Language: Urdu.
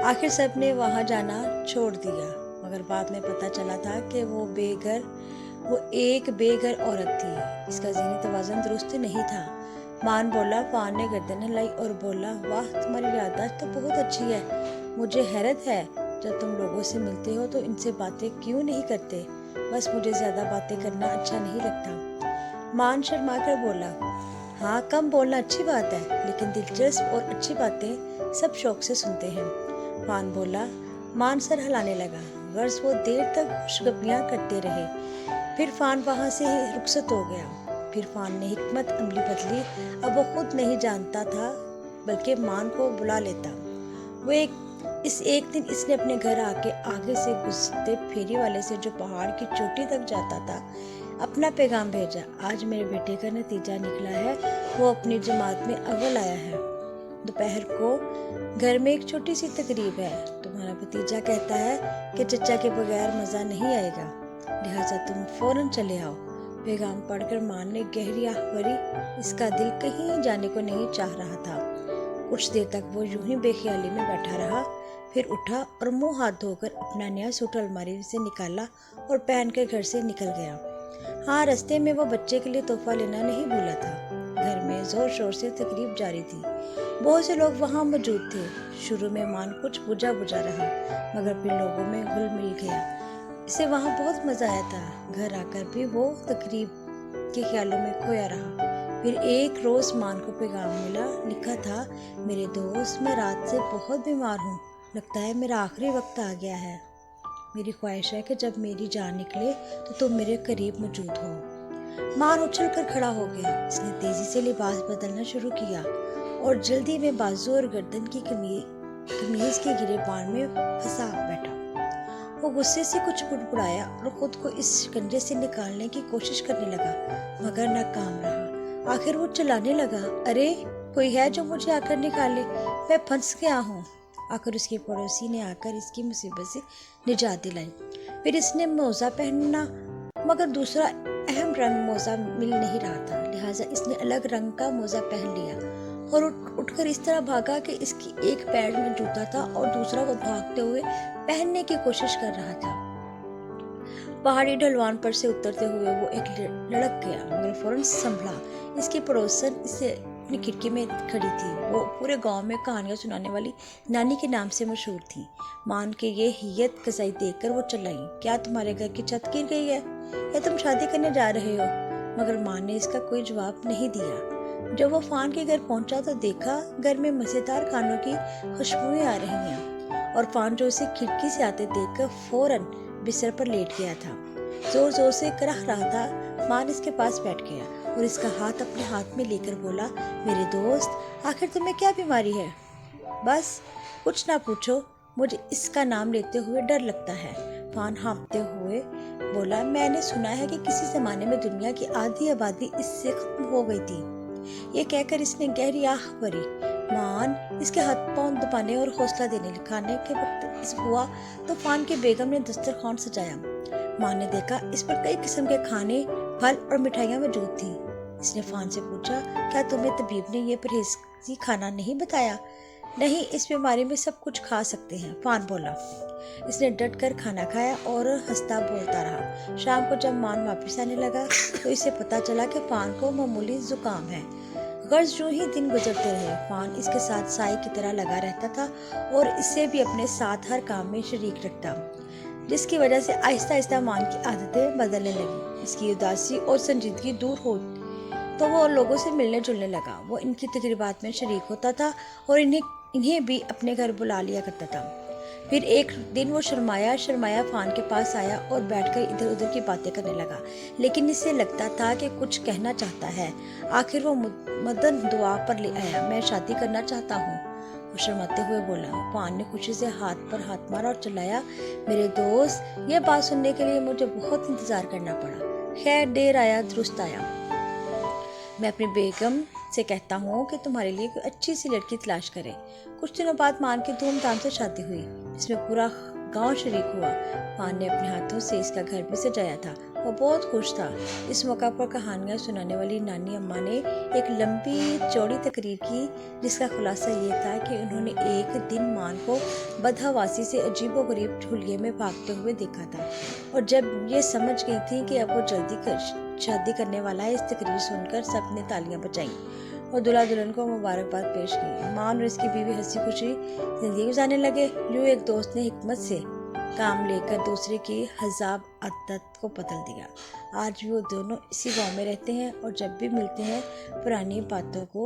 آخر سب نے وہاں جانا چھوڑ دیا، مگر بعد میں پتہ چلا تھا کہ وہ ایک بے گھر عورت تھی۔ اس کا ذہنی توازن درست نہیں تھا۔ مان بولا۔ فان نے گردن ہلائی اور بولا، واہ تمہاری یادداشت تو بہت اچھی ہے۔ مجھے حیرت ہے، جب تم لوگوں سے ملتے ہو تو ان سے باتیں کیوں نہیں کرتے؟ بس مجھے زیادہ باتیں کرنا اچھا نہیں لگتا۔ مان شرما کر بولا، ہاں کم بولنا اچھی بات ہے، لیکن دلچسپ اور اچھی باتیں سب شوق سے سنتے ہیں۔ فان بولا۔ مان سر ہلانے لگا، غرض وہ دیر تک خوشگپیاں کرتے رہے۔ پھر فان وہاں سے رخصت ہو گیا۔ پھر فان نے حکمت عملی بدلی۔ اب وہ خود نہیں جانتا تھا بلکہ مان کو بلا لیتا۔ ایک دن اس نے اپنے گھر آ کے آگے سے گزرتے پھیری والے سے جو پہاڑ کی چوٹی تک جاتا تھا اپنا پیغام بھیجا، آج میرے بیٹے کا نتیجہ نکلا ہے، وہ اپنی جماعت میں اول آیا ہے۔ دوپہر کو گھر میں ایک چھوٹی سی تقریب ہے، تمہارا بھتیجا کہتا ہے کہ چچا کے بغیر مزہ نہیں آئے گا، لہٰذا تم فوراً چلے آؤ۔ پیغام پڑھ کر مان نے گہری آہ بھری، اس کا دل کہیں جانے کو نہیں چاہ رہا تھا۔ کچھ دیر تک وہ یوں ہی بے خیالی میں بیٹھا رہا، پھر اٹھا اور منہ ہاتھ دھو کر اپنا نیا سوٹ الماری سے نکالا اور پہن کر گھر سے نکل گیا۔ ہاں، رستے میں وہ بچے کے لیے تحفہ لینا نہیں بھولا تھا۔ گھر میں زور شور سے تقریب جاری تھی، بہت سے لوگ وہاں موجود تھے۔ شروع میں مان کچھ بجھا رہا، مگر پھر لوگوں میں گھل مل گیا۔ اسے وہاں بہت مزہ آیا تھا۔ گھر آ کر بھی وہ تقریب کے خیالوں میں کھویا رہا۔ پھر ایک روز مان کو پیغام ملا، لکھا تھا، میرے دوست، میں رات سے بہت بیمار ہوں، لگتا ہے میرا آخری وقت آ گیا ہے۔ میری خواہش ہے کہ جب میری جان نکلے تو تم میرے قریب موجود ہو۔ مان اچھل کر کھڑا ہو گیا۔ اس نے تیزی سے لباس بدلنا شروع کیا اور جلدی میں بازو اور گردن کی قمیض کے گریبان میں پھنسا بیٹھا۔ وہ غصے سے کچھ بڑبڑایا اور خود کو اس شکنجے سے نکالنے کی کوشش کرنے لگا، مگر ناکام رہا۔ آخر وہ چلانے لگا، ارے کوئی ہے جو مجھے آ کر نکالے، میں پھنس گیا ہوں۔ آخر اس کے پڑوسی نے آ کر اس کی مصیبت سے نجات دلائی۔ پھر اس نے موزہ پہنا، مگر دوسرا اہم رنگ موزہ مل نہیں رہا تھا، لہٰذا اس نے الگ رنگ کا موزہ پہن لیا اور اٹھ کر اس طرح بھاگا کہ اس کی ایک پیر میں جوتا تھا اور دوسرا وہ بھاگتے ہوئے پہننے کی کوشش کر رہا تھا۔ پہاڑی ڈھلوان پر سے اترتے ہوئے وہ ایک لڑک گیا، مگر فوراً سنبھلا۔ اس کی پڑوسن اس سے اپنی کھڑکی میں کھڑی تھی۔ وہ پورے گاؤں میں کہانیاں سنانے والی نانی کے نام سے مشہور تھی۔ مان کے یہ ہیت قضائی دیکھ کر وہ چلائیں، کیا تمہارے گھر کی چھت گر گئی ہے یا تم شادی کرنے جا رہے ہو؟ مگر مان نے اس کا کوئی جواب نہیں دیا۔ جب وہ فان کے گھر پہنچا تو دیکھا گھر میں مزیدار کھانوں کی خوشبوئیں آ رہی ہیں، اور فان جو اسے کھڑکی سے آتے دیکھ کر فوراً بستر پر لیٹ گیا تھا، زور زور سے کراہ رہا تھا۔ مان اس کے پاس بیٹھ گیا اور اس کا ہاتھ اپنے ہاتھ میں لے کر بولا، میرے دوست، آخر تمہیں کیا بیماری ہے؟ بس کچھ نہ پوچھو، مجھے اس کا نام لیتے ہوئے ڈر لگتا ہے۔ فان ہانپتے ہوئے بولا، میں نے سنا ہے کہ کسی زمانے میں دنیا کی آدھی آبادی اس سے ختم ہو گئی تھی۔ یہ کہہ کر اس نے گہری آہ بھری۔ مان اس کے ہاتھ پاؤں دبانے اور حوصلہ دینے کھانے کے وقت ہوا تو فان کی بیگم نے دسترخوان سجایا۔ مان نے دیکھا اس پر کئی قسم کے کھانے، پھل اور مٹھائیاں موجود تھیں۔ اس نے فان سے پوچھا، کیا تمہیں طبیب نے یہ پرہیزی کھانا نہیں بتایا؟ نہیں، اس بیماری میں سب کچھ کھا سکتے ہیں، فان بولا۔ اس نے ڈٹ کر کھانا کھایا اور ہنستا بولتا رہا۔ شام کو جب مان واپس آنے لگا تو اسے پتا چلا کہ فان کو معمولی زکام ہے۔ غرض یوں ہی دن گزرتے رہے۔ فان اس کے ساتھ سائے کی طرح لگا رہتا تھا اور اسے بھی اپنے ساتھ ہر کام میں شریک رکھتا، جس کی وجہ سے آہستہ آہستہ مان کی عادتیں بدلنے لگیں۔ اس کی اداسی اور سنجیدگی دور ہو تو وہ لوگوں سے ملنے جلنے لگا۔ وہ ان کی تقریبات میں شریک ہوتا تھا اور انہیں بھی اپنے گھر بلا لیا کرتا تھا۔ پھر ایک دن وہ شرمایا فان کے پاس آیا اور بیٹھ کر ادھر ادھر کی باتیں کرنے لگا، لیکن اسے لگتا تھا کہ کچھ کہنا چاہتا ہے۔ آخر وہ مدن دعا پر لے آیا، میں شادی کرنا چاہتا ہوں، وہ شرماتے ہوئے بولا۔ فان نے خوشی سے ہاتھ پر ہاتھ مارا اور چلایا، میرے دوست، یہ بات سننے کے لیے مجھے بہت انتظار کرنا پڑا۔ خیر، دیر آیا درست آیا۔ میں اپنی بیگم سے کہتا ہوں کہ تمہارے لیے کوئی اچھی سی لڑکی تلاش کرے۔ کچھ دنوں بعد مان کی دھوم دھام سے شادی ہوئی، جس میں پورا گاؤں شریک ہوا۔ فان نے اپنے ہاتھوں سے اس کا گھر بھی سجایا تھا وہ بہت خوش تھا۔ اس موقع پر کہانیاں سنانے والی نانی اماں نے ایک لمبی چوڑی تقریر کی، جس کا خلاصہ یہ تھا کہ انہوں نے ایک دن مان کو بدحواسی سے عجیب و غریب ٹھلیے میں بھاگتے ہوئے دیکھا تھا، اور جب یہ سمجھ گئی تھی کہ اب وہ جلدی شادی کرنے والا ہے، اس تقریر سن کر سب نے تالیاں بجائیں اور دلہا دلہن کو مبارکباد پیش کی۔ مان اور اس کی بیوی ہنسی خوشی زندگی گزارنے لگے۔ یوں ایک دوست نے حکمت سے کام لے کر دوسرے کی حزاب عادت کو بدل دیا۔ آج بھی وہ دونوں اسی گاؤں میں رہتے ہیں اور جب بھی ملتے ہیں پرانی باتوں کو